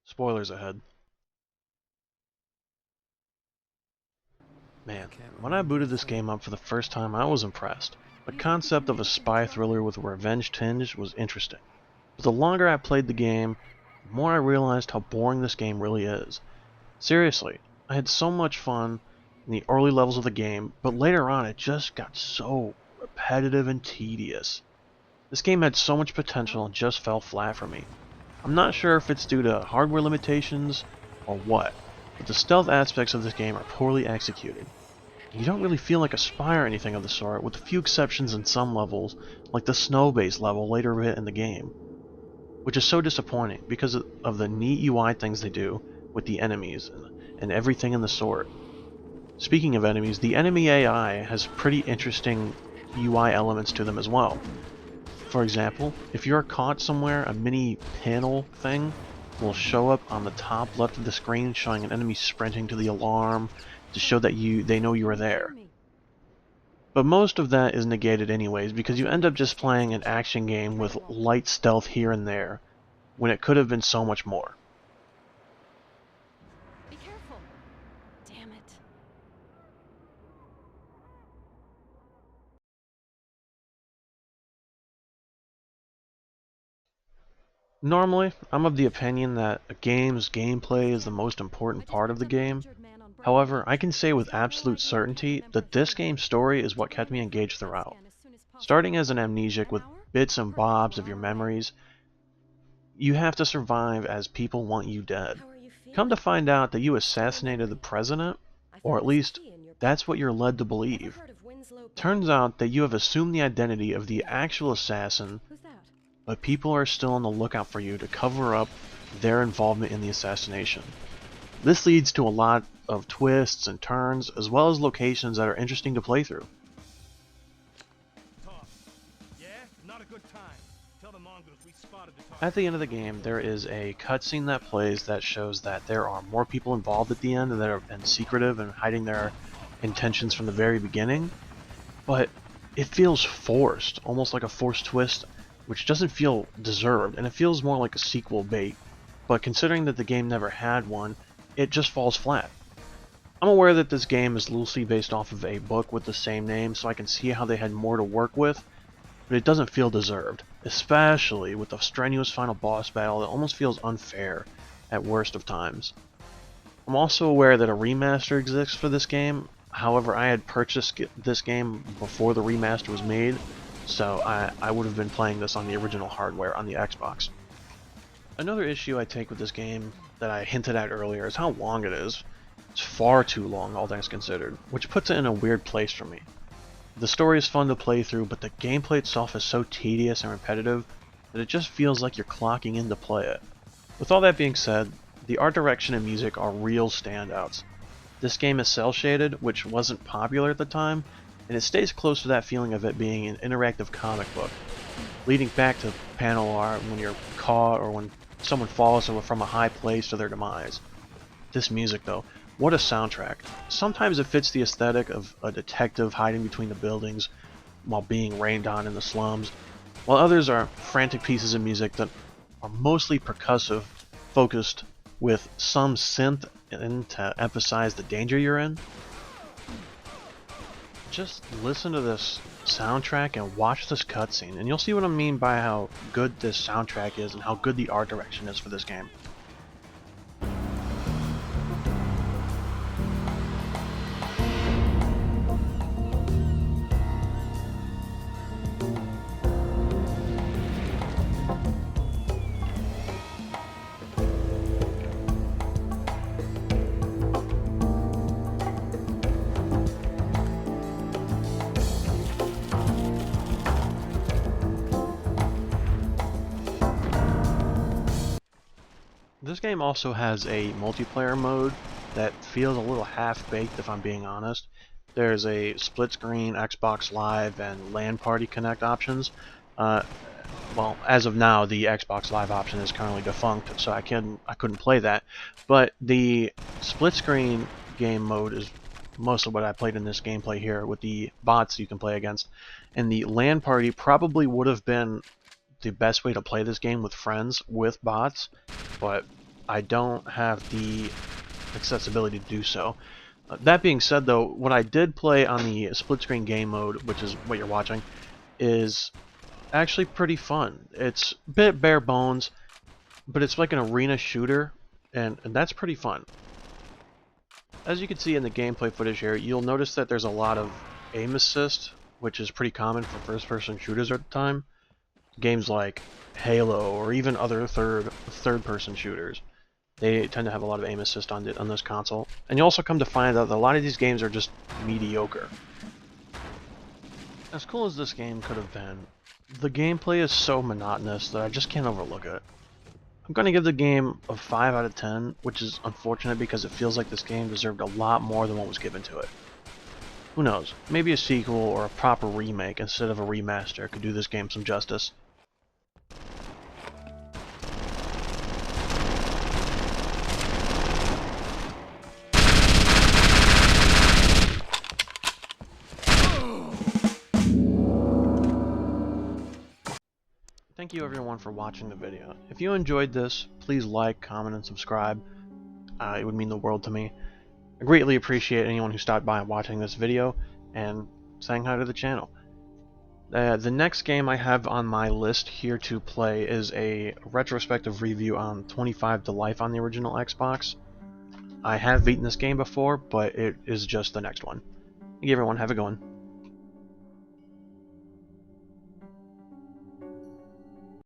Spoilers ahead. Man, when I booted this game up for the first time, I was impressed. The concept of a spy thriller with a revenge tinge was interesting. But the longer I played the game, the more I realized how boring this game really is. Seriously, I had so much fun in the early levels of the game, but later on it just got so repetitive and tedious. This game had so much potential and just fell flat for me. I'm not sure if it's due to hardware limitations or what, but the stealth aspects of this game are poorly executed. You don't really feel like a spy or anything of the sort, with a few exceptions in some levels, like the snow-based level later in the game, which is so disappointing because of the neat UI things they do with the enemies and everything in the sort. Speaking of enemies, the enemy AI has pretty interesting UI elements to them as well. For example, if you're caught somewhere, a mini panel thing will show up on the top left of the screen showing an enemy sprinting to the alarm to show that they know you are there. But most of that is negated anyways because you end up just playing an action game with light stealth here and there when it could have been so much more. Be careful. Damn it. Normally, I'm of the opinion that a game's gameplay is the most important part of the game. However, I can say with absolute certainty that this game's story is what kept me engaged throughout. Starting as an amnesiac with bits and bobs of your memories, you have to survive as people want you dead. Come to find out that you assassinated the president, or at least that's what you're led to believe. Turns out that you have assumed the identity of the actual assassin, Who's that? but people are still on the lookout for you to cover up their involvement in the assassination. This leads to a lot of twists and turns, as well as locations that are interesting to play through. At the end of the game, there is a cutscene that plays that shows that there are more people involved at the end that have been secretive and hiding their intentions from the very beginning, but it feels forced, almost like a forced twist, which doesn't feel deserved, and it feels more like a sequel bait. But considering that the game never had one, it just falls flat. I'm aware that this game is loosely based off of a book with the same name, so I can see how they had more to work with, but it doesn't feel deserved, especially with the strenuous final boss battle that almost feels unfair at worst of times. I'm also aware that a remaster exists for this game, however I had purchased this game before the remaster was made, so I would have been playing this on the original hardware on the Xbox. Another issue I take with this game that I hinted at earlier is how long it is. It's far too long, all things considered, which puts it in a weird place for me. The story is fun to play through, but the gameplay itself is so tedious and repetitive that it just feels like you're clocking in to play it. With all that being said, the art direction and music are real standouts. This game is cel-shaded, which wasn't popular at the time, and it stays close to that feeling of it being an interactive comic book, leading back to panel art when you're caught or when someone falls from a high place to their demise. This music though, what a soundtrack. Sometimes it fits the aesthetic of a detective hiding between the buildings while being rained on in the slums, while others are frantic pieces of music that are mostly percussive, focused with some synth in to emphasize the danger you're in. Just listen to this soundtrack and watch this cutscene, and you'll see what I mean by how good this soundtrack is and how good the art direction is for this game. This game also has a multiplayer mode that feels a little half-baked if I'm being honest. There's a split screen, Xbox Live, and LAN Party Connect options. Uh, well, as of now, the Xbox Live option is currently defunct, so I couldn't play that. But the split screen game mode is most of what I played in this gameplay here with the bots you can play against. And the LAN Party probably would have been the best way to play this game with friends with bots, but I don't have the accessibility to do so. That being said, though, what I did play on the split screen game mode, which is what you're watching, is actually pretty fun. It's a bit bare bones, but it's like an arena shooter, and that's pretty fun. As you can see in the gameplay footage here, you'll notice that there's a lot of aim assist, which is pretty common for first-person shooters at the time. Games like Halo or even other third-person shooters, they tend to have a lot of aim assist on this console. And you also come to find out that a lot of these games are just mediocre. As cool as this game could have been, the gameplay is so monotonous that I just can't overlook it. I'm going to give the game a 5 out of 10, which is unfortunate because it feels like this game deserved a lot more than what was given to it. Who knows, maybe a sequel or a proper remake instead of a remaster could do this game some justice. Thank you everyone for watching the video. If you enjoyed this, please like, comment, and subscribe. It would mean the world to me. I greatly appreciate anyone who stopped by watching this video and saying hi to the channel. The next game I have on my list here to play is a retrospective review on 25 to Life on the original Xbox. I have beaten this game before, but it is just the next one. Thank you everyone, have a good one.